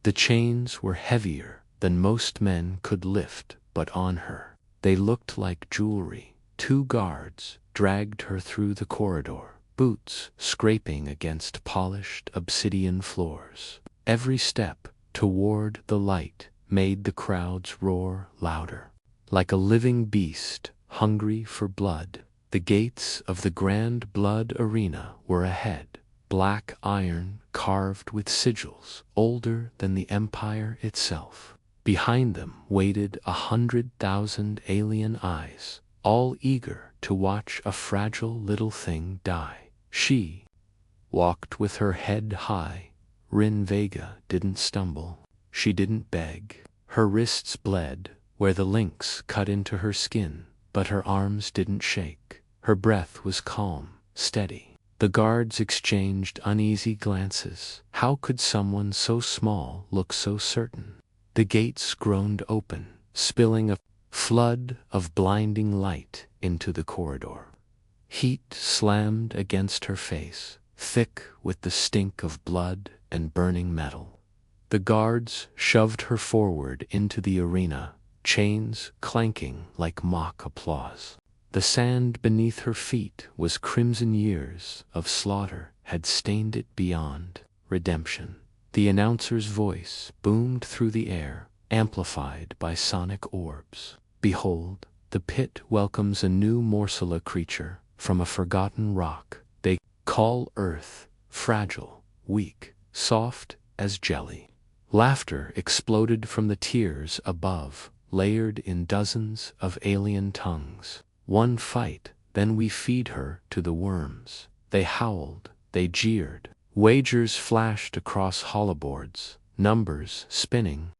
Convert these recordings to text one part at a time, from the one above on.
The chains were heavier than most men could lift, but on her, they looked like jewelry. 2 guards dragged her through the corridor, boots scraping against polished obsidian floors. Every step toward the light made the crowd's roar louder. Like a living beast, hungry for blood, the gates of the Grand Blood Arena were ahead. Black iron carved with sigils older than the Empire itself. Behind them waited 100,000 alien eyes, all eager to watch a fragile little thing die. She walked with her head high. Rin Vega didn't stumble. She didn't beg. Her wrists bled where the links cut into her skin, but her arms didn't shake. Her breath was calm, steady. The guards exchanged uneasy glances. How could someone so small look so certain? The gates groaned open, spilling a flood of blinding light into the corridor. Heat slammed against her face, thick with the stink of blood and burning metal. The guards shoved her forward into the arena, chains clanking like mock applause. The sand beneath her feet was crimson. Years of slaughter had stained it beyond redemption. The announcer's voice boomed through the air, amplified by sonic orbs. Behold, the pit welcomes a new morsella creature from a forgotten rock. They call Earth fragile, weak, soft as jelly. Laughter exploded from the tiers above, layered in dozens of alien tongues. One fight, then we feed her to the worms. They howled, they jeered. Wagers flashed across holoboards, numbers spinning.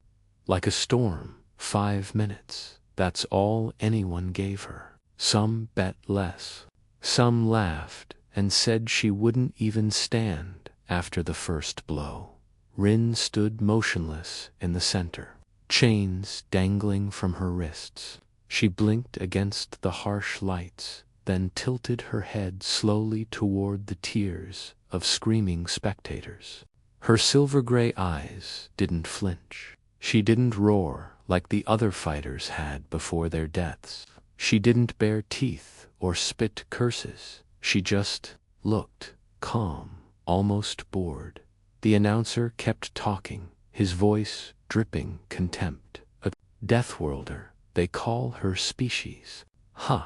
Like a storm, 5 minutes. That's all anyone gave her. Some bet less. Some laughed and said she wouldn't even stand after the first blow. Rin stood motionless in the center, chains dangling from her wrists. She blinked against the harsh lights, then tilted her head slowly toward the tiers of screaming spectators. Her silver-gray eyes didn't flinch. She didn't roar like the other fighters had before their deaths. She didn't bare teeth or spit curses. She just looked calm, almost bored. The announcer kept talking, his voice dripping contempt. A deathworlder, they call her species. Huh.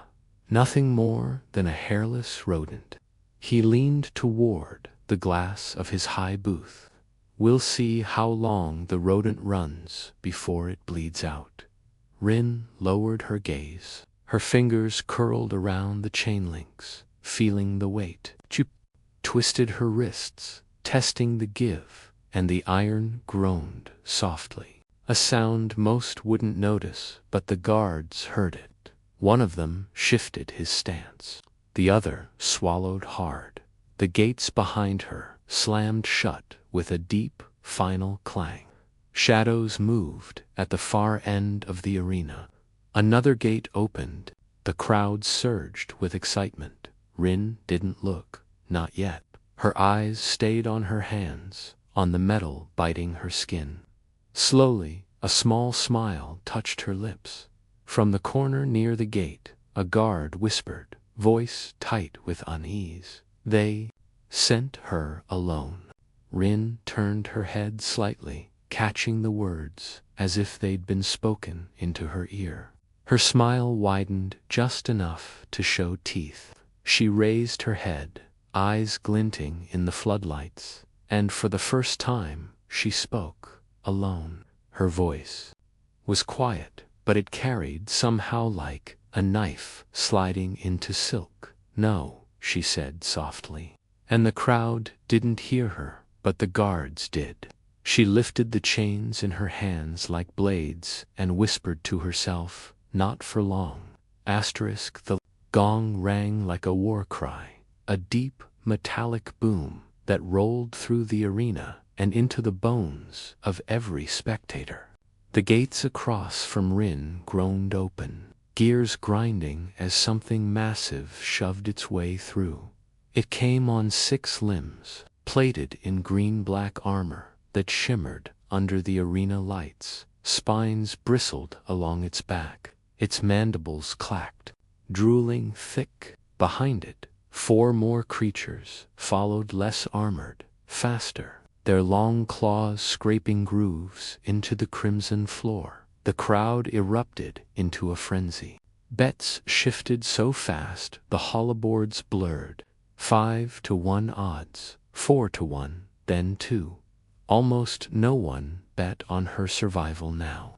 Nothing more than a hairless rodent. He leaned toward the glass of his high booth. We'll see how long the rodent runs before it bleeds out. Rin lowered her gaze. Her fingers curled around the chain links, feeling the weight. She twisted her wrists, testing the give, and the iron groaned softly. A sound most wouldn't notice, but the guards heard it. One of them shifted his stance. The other swallowed hard. The gates behind her slammed shut with a deep, final clang. Shadows moved at the far end of the arena. Another gate opened. The crowd surged with excitement. Rin didn't look, not yet. Her eyes stayed on her hands, on the metal biting her skin. Slowly, a small smile touched her lips. From the corner near the gate, a guard whispered, voice tight with unease. They sent her alone. Rin turned her head slightly, catching the words as if they'd been spoken into her ear. Her smile widened just enough to show teeth. She raised her head, eyes glinting in the floodlights, and for the first time she spoke, alone. Her voice was quiet, but it carried somehow like a knife sliding into silk. No, she said softly. And the crowd didn't hear her, but the guards did. She lifted the chains in her hands like blades and whispered to herself, not for long. The gong rang like a war cry, a deep metallic boom that rolled through the arena and into the bones of every spectator. The gates across from Rin groaned open, gears grinding as something massive shoved its way through. It came on 6 limbs, plated in green-black armor that shimmered under the arena lights. Spines bristled along its back. Its mandibles clacked, drooling thick. Behind it, 4 more creatures followed, less armored, faster, their long claws scraping grooves into the crimson floor. The crowd erupted into a frenzy. Bets shifted so fast the holoboards blurred. 5-1 odds, 4-1, then 2. Almost no one bet on her survival now.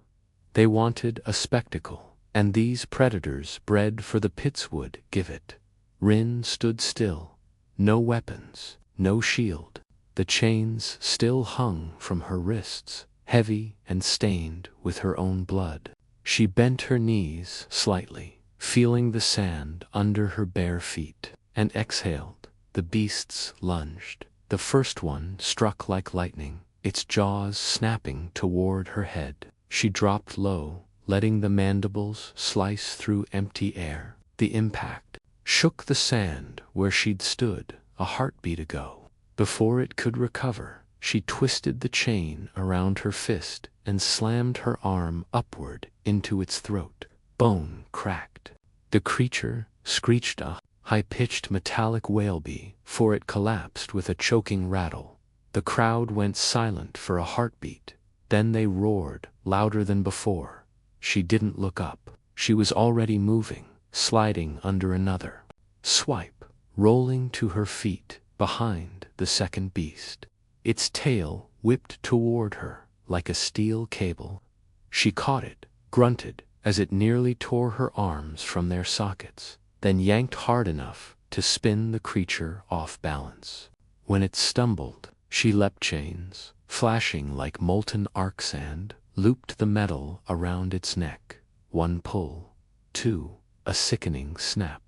They wanted a spectacle, and these predators bred for the pits would give it. Rin stood still. No weapons, no shield. The chains still hung from her wrists, heavy and stained with her own blood. She bent her knees slightly, feeling the sand under her bare feet, and exhaled. The beasts lunged. The first one struck like lightning, its jaws snapping toward her head. She dropped low, letting the mandibles slice through empty air. The impact shook the sand where she'd stood a heartbeat ago. Before it could recover, she twisted the chain around her fist and slammed her arm upward into its throat. Bone cracked. The creature screeched a high-pitched metallic wailbee, for it collapsed with a choking rattle. The crowd went silent for a heartbeat. Then they roared, louder than before. She didn't look up. She was already moving, sliding under another swipe, rolling to her feet behind the second beast. Its tail whipped toward her like a steel cable. She caught it, grunted as it nearly tore her arms from their sockets, then yanked hard enough to spin the creature off balance. When it stumbled, she leapt. Chains, flashing like molten arc sand, looped the metal around its neck. 1 pull, 2, a sickening snap.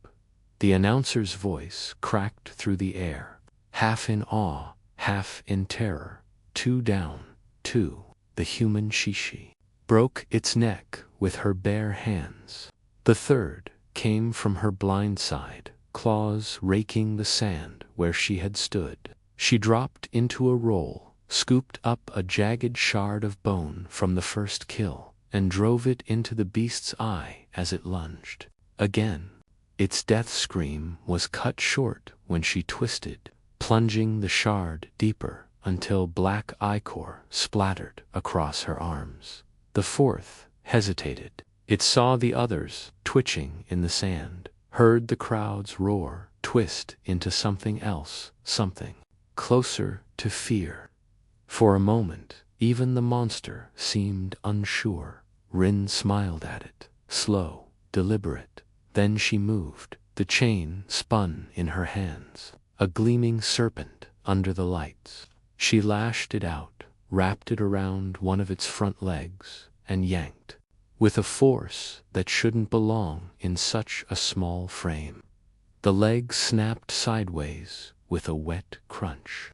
The announcer's voice cracked through the air, half in awe, half in terror. 2 down, 2. The human Shishi broke its neck with her bare hands. The third came from her blind side, claws raking the sand where she had stood. She dropped into a roll, scooped up a jagged shard of bone from the first kill, and drove it into the beast's eye as it lunged. Again, its death scream was cut short when she twisted, plunging the shard deeper until black ichor splattered across her arms. The fourth hesitated. It saw the others twitching in the sand, heard the crowd's roar twist into something else, something closer to fear. For a moment, even the monster seemed unsure. Rin smiled at it, slow, deliberate. Then she moved. The chain spun in her hands, a gleaming serpent under the lights. She lashed it out, wrapped it around one of its front legs, and yanked, with a force that shouldn't belong in such a small frame. The leg snapped sideways with a wet crunch.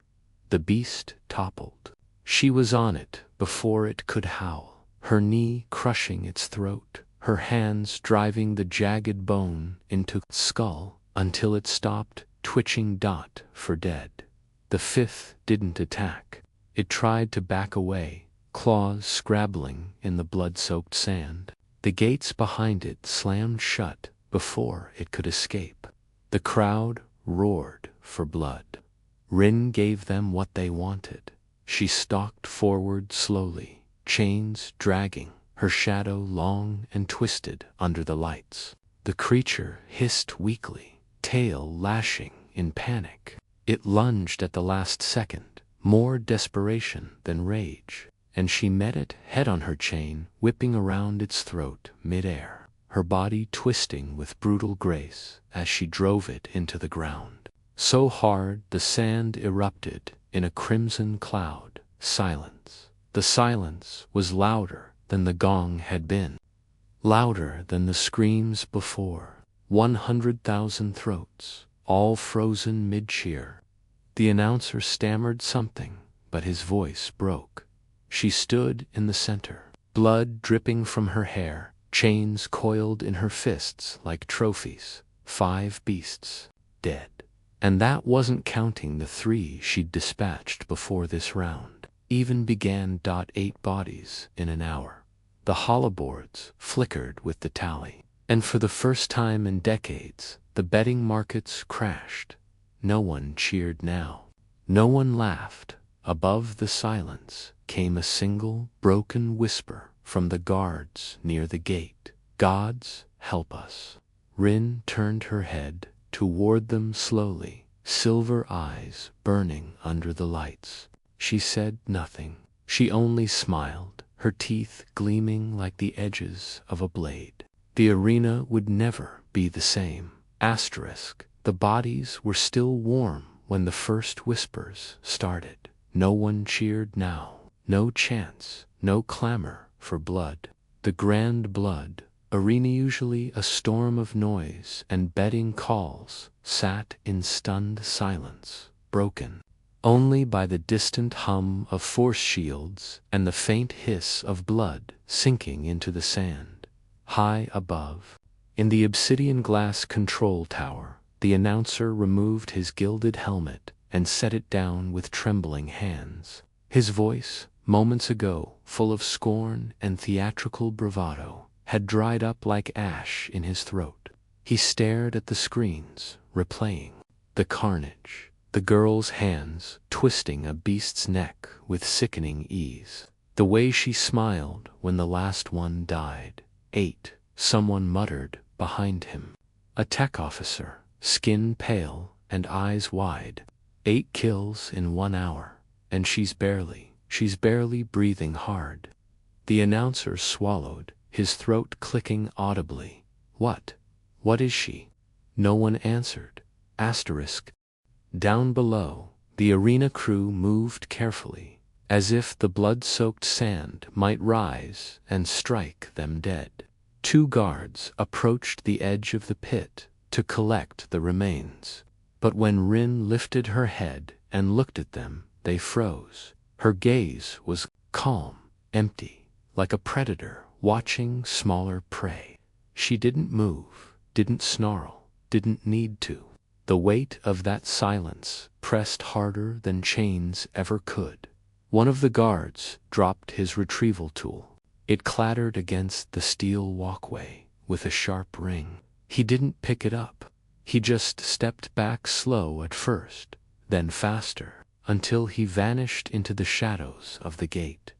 The beast toppled. She was on it before it could howl, her knee crushing its throat, her hands driving the jagged bone into its skull until it stopped twitching. For dead. The fifth didn't attack. It tried to back away, claws scrabbling in the blood-soaked sand. The gates behind it slammed shut before it could escape. The crowd roared for blood. Rin gave them what they wanted. She stalked forward slowly, chains dragging, her shadow long and twisted under the lights. The creature hissed weakly, tail lashing in panic. It lunged at the last second, more desperation than rage, and she met it head on, her chain whipping around its throat mid-air, her body twisting with brutal grace as she drove it into the ground. So hard the sand erupted in a crimson cloud. Silence. The silence was louder than the gong had been, louder than the screams before. 100,000 throats, all frozen mid-cheer. The announcer stammered something, but his voice broke. She stood in the center, blood dripping from her hair, chains coiled in her fists like trophies. 5 beasts, dead. And that wasn't counting the 3 she'd dispatched before this round. even began. 8 bodies in an hour. The holoboards flickered with the tally. And for the first time in decades, the betting markets crashed. No one cheered now. No one laughed. Above the silence came a single, broken whisper from the guards near the gate. "Gods, help us." Rin turned her head toward them slowly, silver eyes burning under the lights. She said nothing. She only smiled, her teeth gleaming like the edges of a blade. The arena would never be the same. The bodies were still warm when the first whispers started. No one cheered now. No chants, no clamor for blood. The grand blood arena, usually a storm of noise and betting calls, sat in stunned silence, broken only by the distant hum of force shields and the faint hiss of blood sinking into the sand. High above, in the obsidian glass control tower, the announcer removed his gilded helmet and set it down with trembling hands. His voice, moments ago full of scorn and theatrical bravado, had dried up like ash in his throat. He stared at the screens, replaying the carnage, the girl's hands twisting a beast's neck with sickening ease, the way she smiled when the last one died. 8, someone muttered behind him. A tech officer, skin pale and eyes wide. 8 kills in 1 hour, and she's barely breathing hard. The announcer swallowed, his throat clicking audibly. What is she? No one answered. Down below, the arena crew moved carefully, as if the blood-soaked sand might rise and strike them dead. 2 guards approached the edge of the pit to collect the remains. But when Rin lifted her head and looked at them, they froze. Her gaze was calm, empty, like a predator watching smaller prey. She didn't move, didn't snarl, didn't need to. The weight of that silence pressed harder than chains ever could. One of the guards dropped his retrieval tool. It clattered against the steel walkway with a sharp ring. He didn't pick it up. He just stepped back, slow at first, then faster, until he vanished into the shadows of the gate.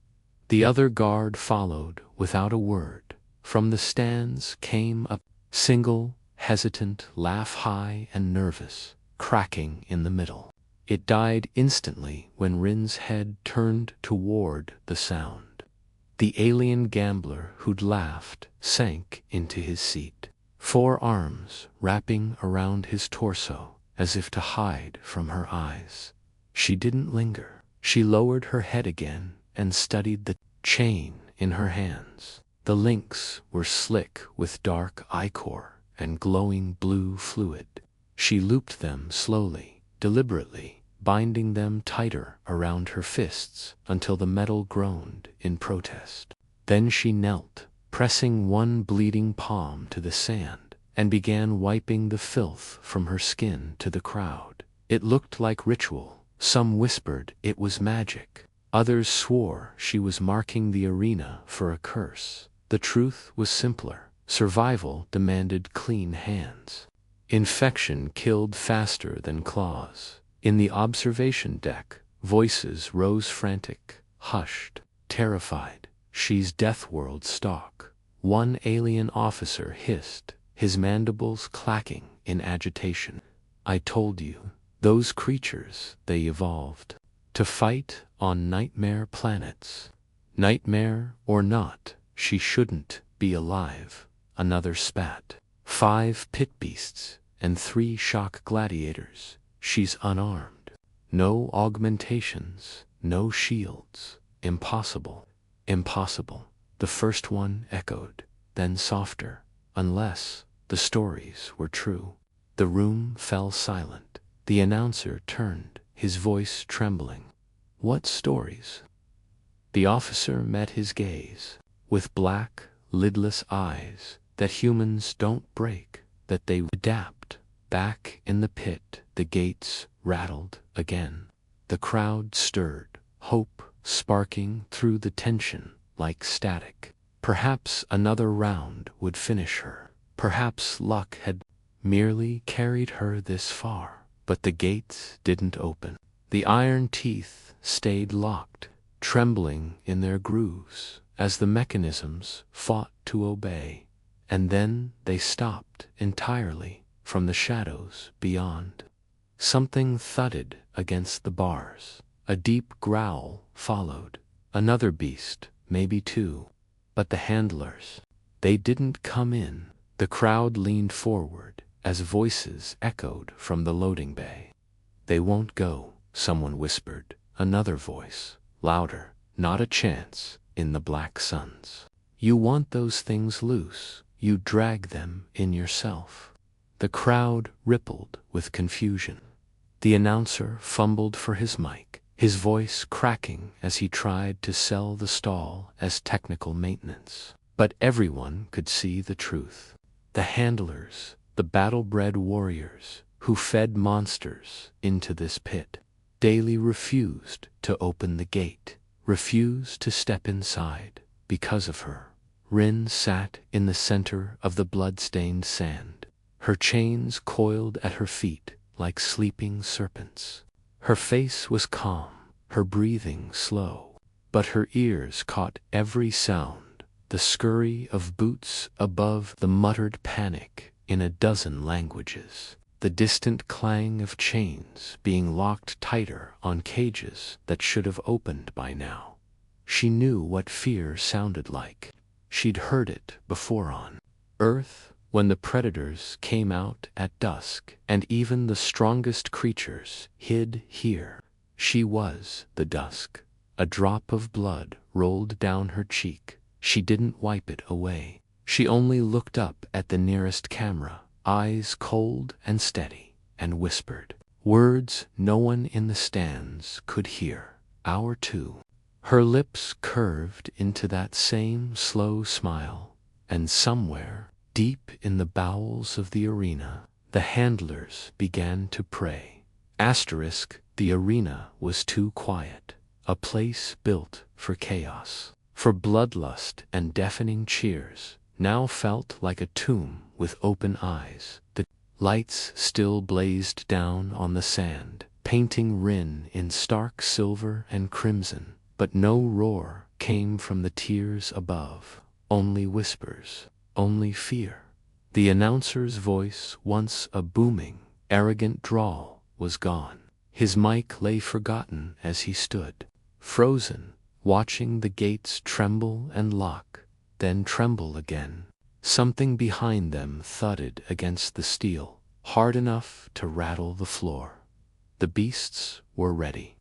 The other guard followed without a word. From the stands came a single, hesitant laugh, high and nervous, cracking in the middle. It died instantly when Rin's head turned toward the sound. The alien gambler who'd laughed sank into his seat, 4 arms wrapping around his torso as if to hide from her eyes. She didn't linger. She lowered her head again and studied the chain in her hands. The links were slick with dark ichor and glowing blue fluid. She looped them slowly, deliberately, binding them tighter around her fists until the metal groaned in protest. Then she knelt, pressing one bleeding palm to the sand, and began wiping the filth from her skin to the crowd. It looked like ritual. Some whispered it was magic. Others swore she was marking the arena for a curse. The truth was simpler. Survival demanded clean hands. Infection killed faster than claws. In the observation deck, voices rose frantic, hushed, terrified. "She's Deathworld stock," one alien officer hissed, his mandibles clacking in agitation. "I told you, those creatures, they evolved to fight on nightmare planets. Nightmare or not, she shouldn't be alive." Another spat. 5 pit beasts and 3 shock gladiators. She's unarmed. No augmentations, no shields. Impossible. Impossible. The first one echoed, then softer. Unless the stories were true. The room fell silent. The announcer turned, his voice trembling. "What stories?" The officer met his gaze. With black, lidless eyes that humans don't break, that they adapt. Back in the pit, the gates rattled again. The crowd stirred. Hope sparking through the tension like static. Perhaps another round would finish her. Perhaps luck had merely carried her this far. But the gates didn't open. The iron teeth stayed locked, trembling in their grooves as the mechanisms fought to obey. And then they stopped entirely from the shadows beyond. Something thudded against the bars. A deep growl followed. Another beast, maybe two. But the handlers, they didn't come in. The crowd leaned forward as voices echoed from the loading bay. "They won't go," someone whispered. Another voice, louder. "Not a chance in the Black Suns. You want those things loose. You drag them in yourself." The crowd rippled with confusion. The announcer fumbled for his mic, his voice cracking as he tried to sell the stall as technical maintenance. But everyone could see the truth. The handlers, the battle-bred warriors who fed monsters into this pit, daily refused to open the gate, refused to step inside because of her. Rin sat in the center of the blood-stained sand, her chains coiled at her feet like sleeping serpents. Her face was calm, her breathing slow, but her ears caught every sound, the scurry of boots above the muttered panic in a dozen languages, the distant clang of chains being locked tighter on cages that should have opened by now. She knew what fear sounded like. She'd heard it before on Earth, when the predators came out at dusk, and even the strongest creatures hid here. She was the dusk. A drop of blood rolled down her cheek. She didn't wipe it away. She only looked up at the nearest camera, eyes cold and steady, and whispered words no one in the stands could hear. "Hour 2. Her lips curved into that same slow smile, and somewhere, deep in the bowels of the arena, the handlers began to pray. The arena was too quiet, a place built for chaos, for bloodlust and deafening cheers, now felt like a tomb with open eyes. The lights still blazed down on the sand, painting Rin in stark silver and crimson, but no roar came from the tiers above, only whispers, only fear. The announcer's voice, once a booming, arrogant drawl, was gone. His mic lay forgotten as he stood, frozen, watching the gates tremble and lock, then tremble again. Something behind them thudded against the steel, hard enough to rattle the floor. The beasts were ready,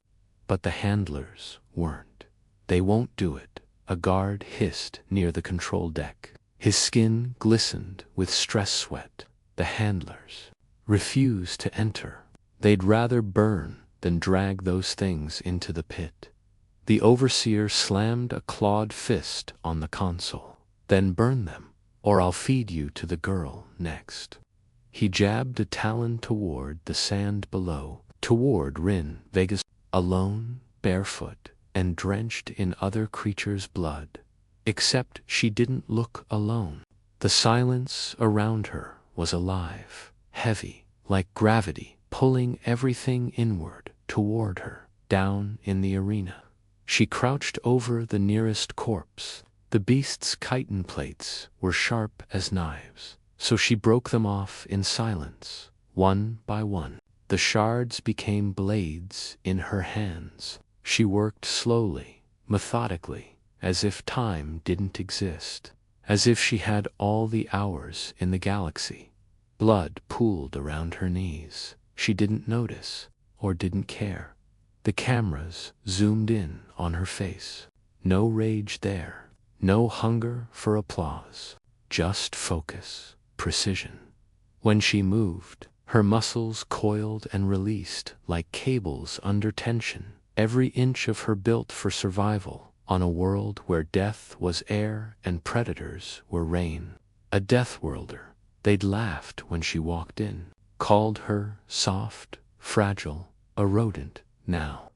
but the handlers weren't. "They won't do it," a guard hissed near the control deck. His skin glistened with stress sweat. "The handlers refuse to enter. They'd rather burn than drag those things into the pit." The overseer slammed a clawed fist on the console. "Then burn them, or I'll feed you to the girl next." He jabbed a talon toward the sand below, toward Rin Vega's, alone, barefoot, and drenched in other creatures' blood. Except she didn't look alone. The silence around her was alive, heavy, like gravity, pulling everything inward, toward her, down in the arena. She crouched over the nearest corpse. The beast's chitin plates were sharp as knives, so she broke them off in silence, one by one. The shards became blades in her hands. She worked slowly, methodically, as if time didn't exist, as if she had all the hours in the galaxy. Blood pooled around her knees. She didn't notice, or didn't care. The cameras zoomed in on her face. No rage there, no hunger for applause, just focus, precision. When she moved, her muscles coiled and released like cables under tension, every inch of her built for survival on a world where death was air and predators were rain. A death worlder. They'd laughed when she walked in, called her soft, fragile, a rodent. Now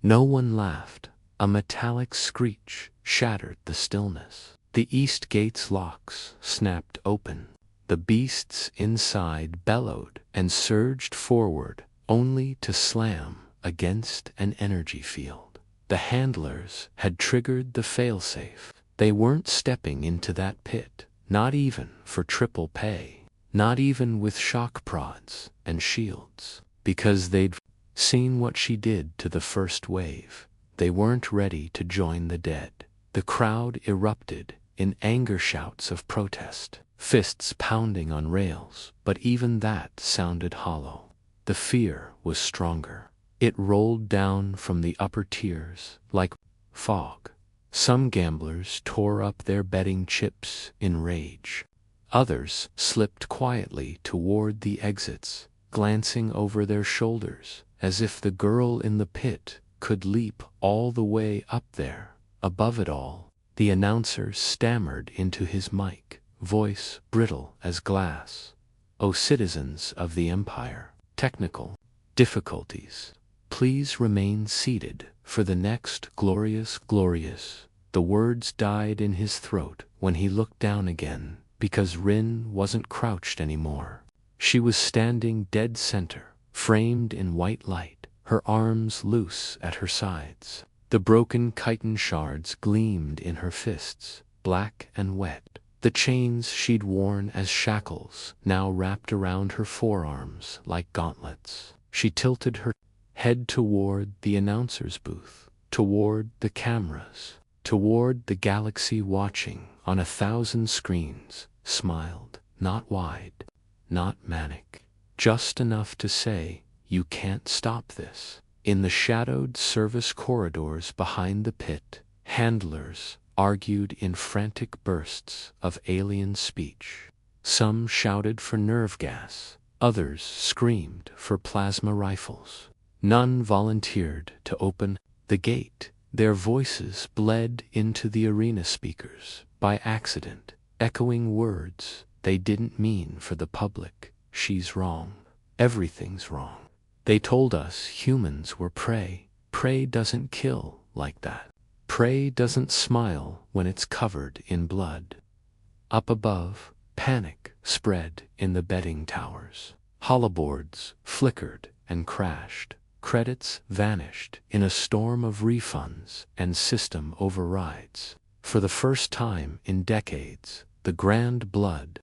no one laughed. A metallic screech shattered the stillness. The east gate's locks snapped open. The beasts inside bellowed and surged forward, only to slam against an energy field. The handlers had triggered the failsafe. They weren't stepping into that pit, not even for triple pay, not even with shock prods and shields, because they'd seen what she did to the first wave. They weren't ready to join the dead. The crowd erupted in anger shouts of protest, fists pounding on rails, but even that sounded hollow. The fear was stronger. It rolled down from the upper tiers like fog. Some gamblers tore up their betting chips in rage. Others slipped quietly toward the exits, glancing over their shoulders, as if the girl in the pit could leap all the way up there. Above it all, the announcer stammered into his mic, voice brittle as glass. "O citizens of the Empire, technical difficulties. Please remain seated for the next glorious." The words died in his throat when he looked down again, because Rin wasn't crouched anymore. She was standing dead center, framed in white light, her arms loose at her sides. The broken chitin shards gleamed in her fists, black and wet. The chains she'd worn as shackles now wrapped around her forearms like gauntlets. She tilted her head toward the announcer's booth, toward the cameras, toward the galaxy watching on 1,000 screens, smiled, not wide, not manic, just enough to say, "You can't stop this." In the shadowed service corridors behind the pit, handlers argued in frantic bursts of alien speech. Some shouted for nerve gas, others screamed for plasma rifles. None volunteered to open the gate. Their voices bled into the arena speakers by accident, echoing words they didn't mean for the public. "She's wrong. Everything's wrong. They told us humans were prey. Prey doesn't kill like that. Prey doesn't smile when it's covered in blood." Up above, panic spread in the betting towers. Holoboards flickered and crashed. Credits vanished in a storm of refunds and system overrides. For the first time in decades, the Grand Blood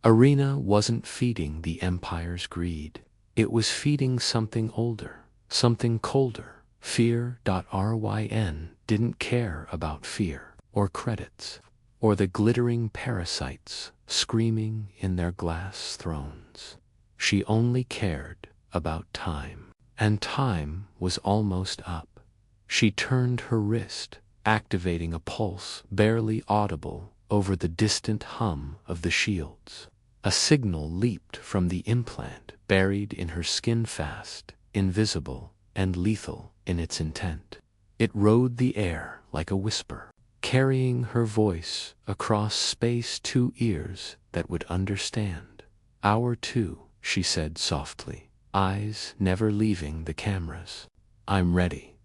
Arena wasn't feeding the Empire's greed. It was feeding something older, something colder. Fear.ryn didn't care about fear, or credits, or the glittering parasites screaming in their glass thrones. She only cared about time. And time was almost up. She turned her wrist, activating a pulse barely audible over the distant hum of the shields. A signal leaped from the implant buried in her skin, fast, invisible, and lethal in its intent. It rode the air like a whisper, carrying her voice across space to ears that would understand. "Hour 2, she said softly, eyes never leaving the cameras. "I'm ready."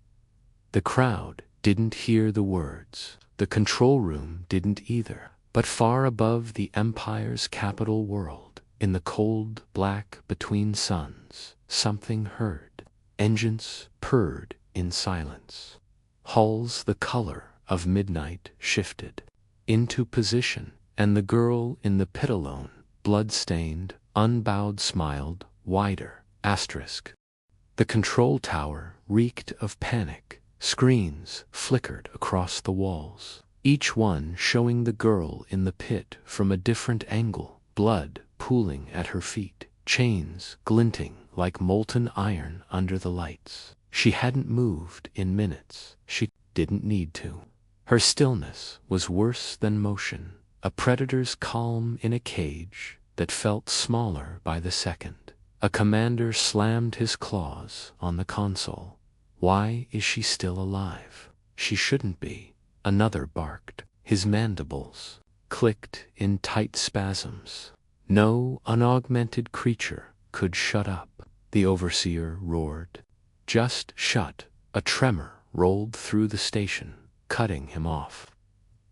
The crowd didn't hear the words. The control room didn't either. But far above the Empire's capital world, in the cold black between suns, something heard. Engines purred in silence. Hulls the color of midnight shifted into position, and the girl in the pit alone, blood-stained, unbowed, smiled wider. The control tower reeked of panic. Screens flickered across the walls, each one showing the girl in the pit from a different angle, blood pooling at her feet, chains glinting like molten iron under the lights. She hadn't moved in minutes. She didn't need to. Her stillness was worse than motion, a predator's calm in a cage that felt smaller by the second. A commander slammed his claws on the console. "Why is she still alive? She shouldn't be." Another barked. His mandibles clicked in tight spasms. No unaugmented creature could shut up. The overseer roared. "Just shut." A tremor rolled through the station, cutting him off.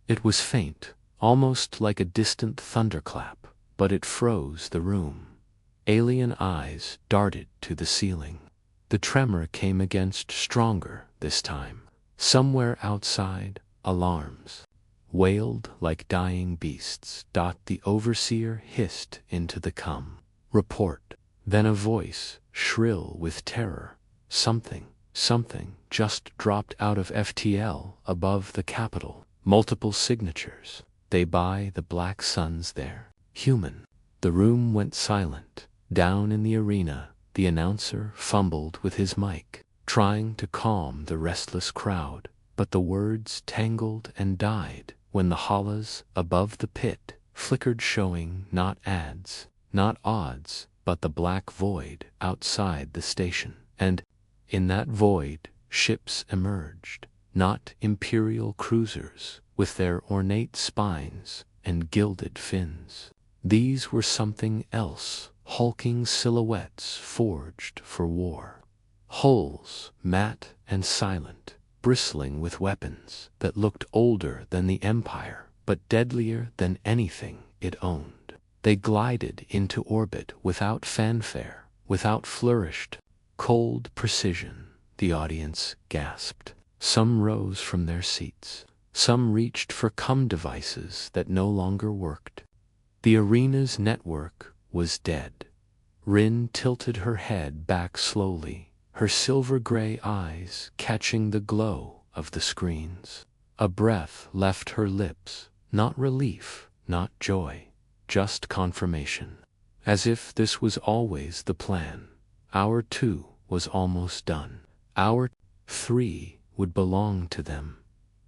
It was faint, almost like a distant thunderclap, but it froze the room. Alien eyes darted to the ceiling. The tremor came against stronger this time. Somewhere outside, alarms wailed like dying beasts. The overseer hissed into the report. Then a voice, shrill with terror. Something just dropped out of FTL above the capital. Multiple signatures. They buy the black suns there. Human. The room went silent. Down in the arena, the announcer fumbled with his mic, trying to calm the restless crowd, but the words tangled and died when the hollas above the pit flickered, showing not ads, not odds, but the black void outside the station. And in that void, ships emerged, not imperial cruisers with their ornate spines and gilded fins. These were something else, hulking silhouettes forged for war. Hulls, matte and silent, bristling with weapons that looked older than the Empire, but deadlier than anything it owned. They glided into orbit without fanfare, without flourished, cold precision. The audience gasped. Some rose from their seats. Some reached for devices that no longer worked. The arena's network was dead. Rin tilted her head back slowly, her silver-gray eyes catching the glow of the screens. A breath left her lips, not relief, not joy, just confirmation. As if this was always the plan. Hour 2 was almost done. Hour 3 would belong to them.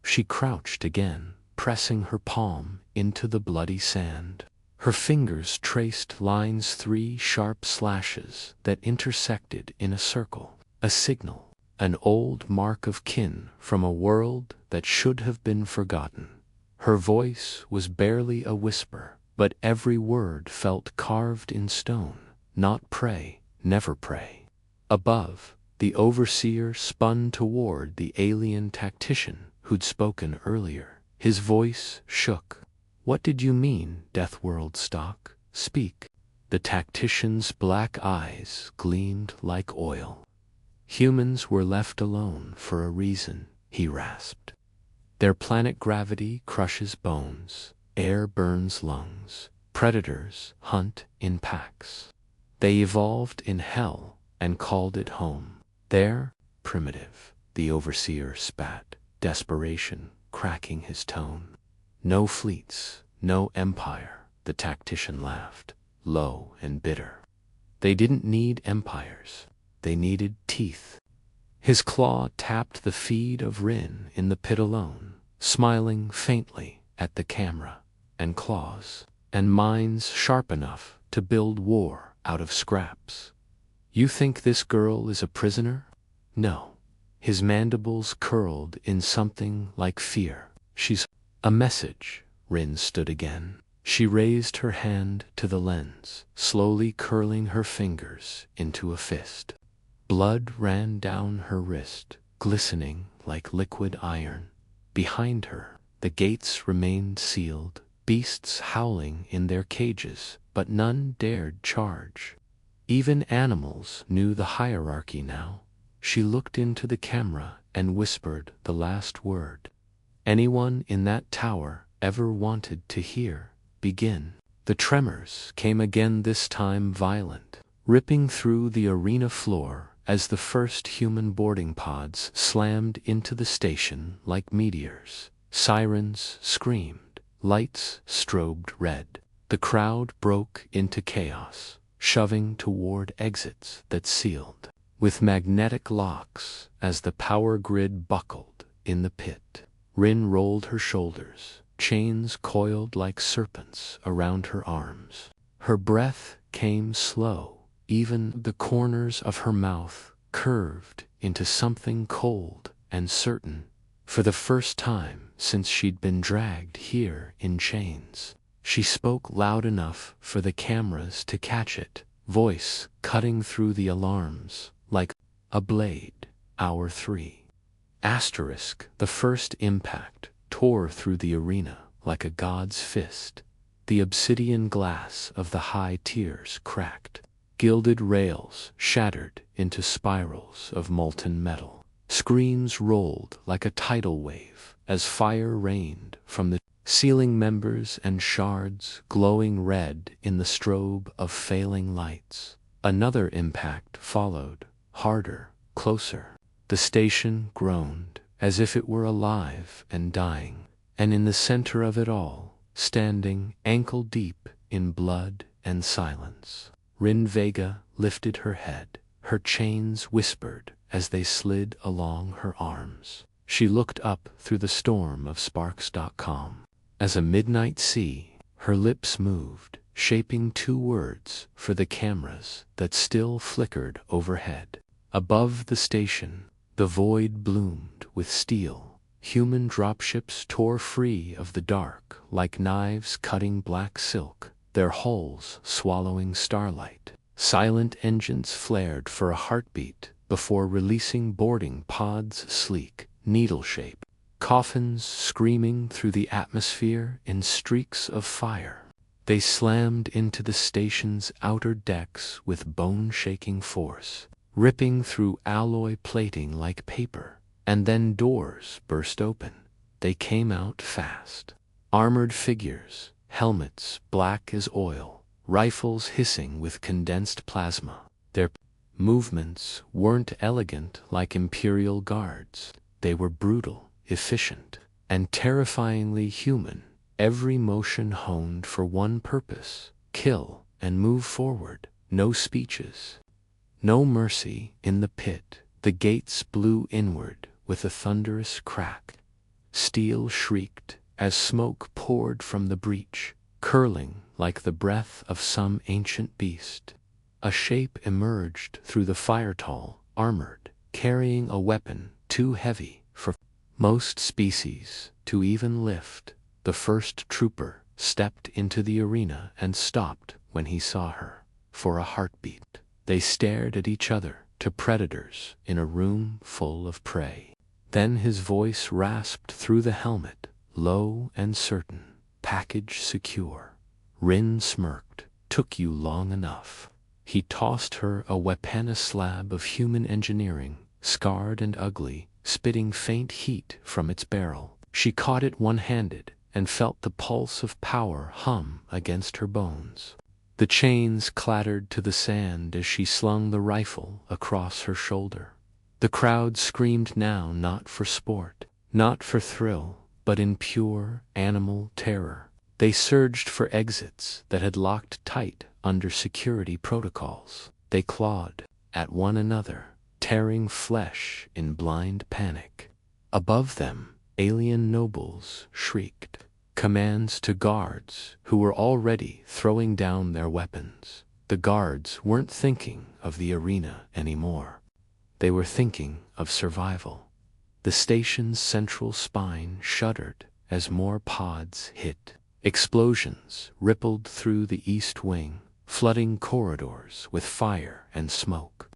She crouched again, pressing her palm into the bloody sand. Her fingers traced lines, 3 sharp slashes that intersected in a circle. A signal, an old mark of kin from a world that should have been forgotten. Her voice was barely a whisper, but every word felt carved in stone. Not pray, never pray. Above, the overseer spun toward the alien tactician who'd spoken earlier. His voice shook. What did you mean, Deathworld stock? Speak. The tactician's black eyes gleamed like oil. Humans were left alone for a reason, he rasped. Their planet gravity crushes bones, air burns lungs, predators hunt in packs. They evolved in hell and called it home. There, primitive, the overseer spat, desperation cracking his tone. No fleets, no empire, the tactician laughed, low and bitter. They didn't need empires, they needed teeth. His claw tapped the feed of Rin in the pit alone, smiling faintly at the camera. And claws, and minds sharp enough to build war out of scraps. You think this girl is a prisoner? No. His mandibles curled in something like fear. She's a message. Rin stood again. She raised her hand to the lens, slowly curling her fingers into a fist. Blood ran down her wrist, glistening like liquid iron. Behind her, the gates remained sealed, beasts howling in their cages, but none dared charge. Even animals knew the hierarchy now. She looked into the camera and whispered the last word. Anyone in that tower ever wanted to hear? Begin. The tremors came again, this time violent, ripping through the arena floor as the first human boarding pods slammed into the station like meteors. Sirens screamed, lights strobed red. The crowd broke into chaos, shoving toward exits that sealed with magnetic locks as the power grid buckled in the pit. Rin rolled her shoulders, chains coiled like serpents around her arms. Her breath came slow, even the corners of her mouth curved into something cold and certain. For the first time since she'd been dragged here in chains, she spoke loud enough for the cameras to catch it, voice cutting through the alarms like a blade. Hour 3. The first impact tore through the arena like a god's fist. The obsidian glass of the high tiers cracked. Gilded rails shattered into spirals of molten metal. Screams rolled like a tidal wave as fire rained from the ceiling members and shards glowing red in the strobe of failing lights. Another impact followed, harder, closer. The station groaned as if it were alive and dying, and in the center of it all, standing ankle-deep in blood and silence, Rin Vega lifted her head. Her chains whispered as they slid along her arms. She looked up through the storm of sparks.com. As a midnight sea, her lips moved, shaping two words for the cameras that still flickered overhead. Above the station, the void bloomed with steel. Human dropships tore free of the dark like knives cutting black silk, their hulls swallowing starlight. Silent engines flared for a heartbeat before releasing boarding pods sleek, needle-shaped. Coffins screaming through the atmosphere in streaks of fire. They slammed into the station's outer decks with bone-shaking force, ripping through alloy plating like paper, and then doors burst open. They came out fast. Armored figures, helmets black as oil, rifles hissing with condensed plasma. Their movements weren't elegant like Imperial guards. They were brutal, efficient, and terrifyingly human, every motion honed for one purpose: kill and move forward. No speeches, no mercy in the pit. The gates blew inward with a thunderous crack. Steel shrieked as smoke poured from the breach, curling like the breath of some ancient beast. A shape emerged through the fire-tall, armored, carrying a weapon too heavy for most species to even lift. The first trooper stepped into the arena and stopped when he saw her. For a heartbeat, they stared at each other, to predators in a room full of prey. Then his voice rasped through the helmet, low and certain. Package secure. Rin smirked. Took you long enough. He tossed her a weapon, a slab of human engineering, scarred and ugly, spitting faint heat from its barrel. She caught it one-handed and felt the pulse of power hum against her bones. The chains clattered to the sand as she slung the rifle across her shoulder. The crowd screamed now, not for sport, not for thrill, but in pure animal terror. They surged for exits that had locked tight under security protocols. They clawed at one another, tearing flesh in blind panic. Above them, alien nobles shrieked commands to guards who were already throwing down their weapons. The guards weren't thinking of the arena anymore. They were thinking of survival. The station's central spine shuddered as more pods hit. Explosions rippled through the east wing, flooding corridors with fire and smoke.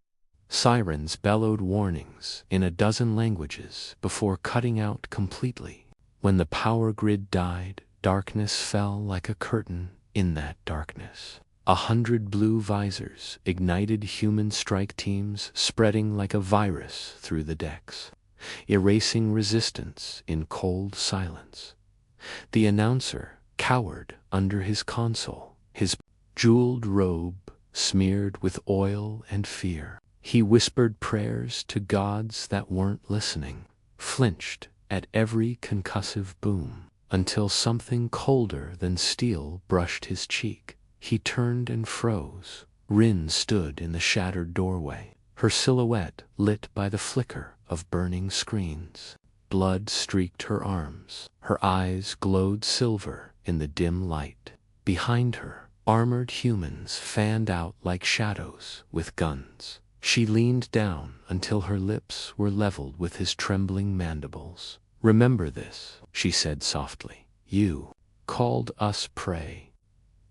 Sirens bellowed warnings in a dozen languages before cutting out completely. When the power grid died, darkness fell like a curtain in that darkness. 100 blue visors ignited human strike teams, spreading like a virus through the decks, erasing resistance in cold silence. The announcer cowered under his console, his jeweled robe smeared with oil and fear. He whispered prayers to gods that weren't listening, flinched at every concussive boom, until something colder than steel brushed his cheek. He turned and froze. Rin stood in the shattered doorway, her silhouette lit by the flicker of burning screens. Blood streaked her arms. Her eyes glowed silver in the dim light. Behind her, armored humans fanned out like shadows with guns. She leaned down until her lips were leveled with his trembling mandibles. "Remember this," she said softly. "You called us prey."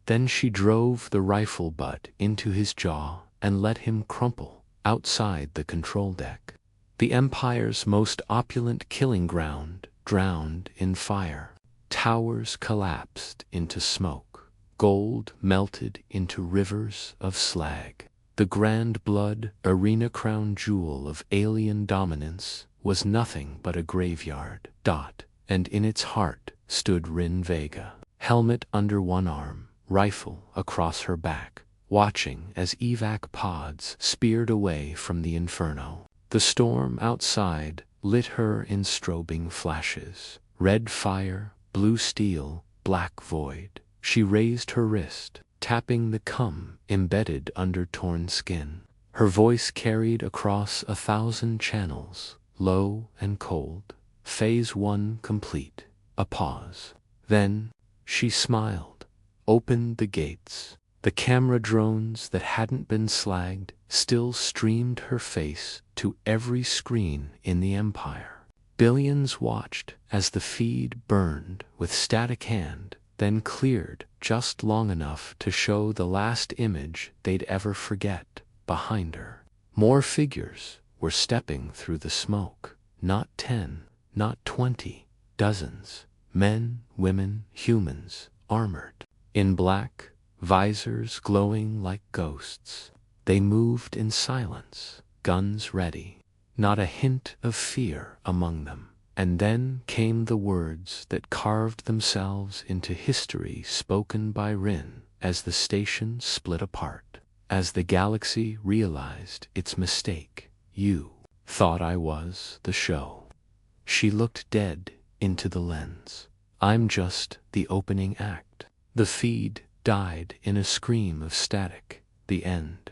Then she drove the rifle butt into his jaw and let him crumple outside the control deck. The Empire's most opulent killing ground drowned in fire. Towers collapsed into smoke. Gold melted into rivers of slag. The Grand Blood, arena crown jewel of alien dominance, was nothing but a graveyard. And in its heart stood Rin Vega, helmet under one arm, rifle across her back, watching as evac pods speared away from the inferno. The storm outside lit her in strobing flashes. Red fire, blue steel, black void. She raised her wrist, tapping the cum embedded under torn skin. Her voice carried across 1,000 channels, low and cold. Phase 1 complete. A pause. Then she smiled, opened the gates. The camera drones that hadn't been slagged still streamed her face to every screen in the Empire. Billions watched as the feed burned with static hand, then cleared just long enough to show the last image they'd ever forget. Behind her, more figures were stepping through the smoke. Not 10, not 20, dozens. Men, women, humans, armored. In black, visors glowing like ghosts. They moved in silence, guns ready. Not a hint of fear among them. And then came the words that carved themselves into history, spoken by Rin as the station split apart. As the galaxy realized its mistake. You thought I was the show. She looked dead into the lens. I'm just the opening act. The feed died in a scream of static. The end.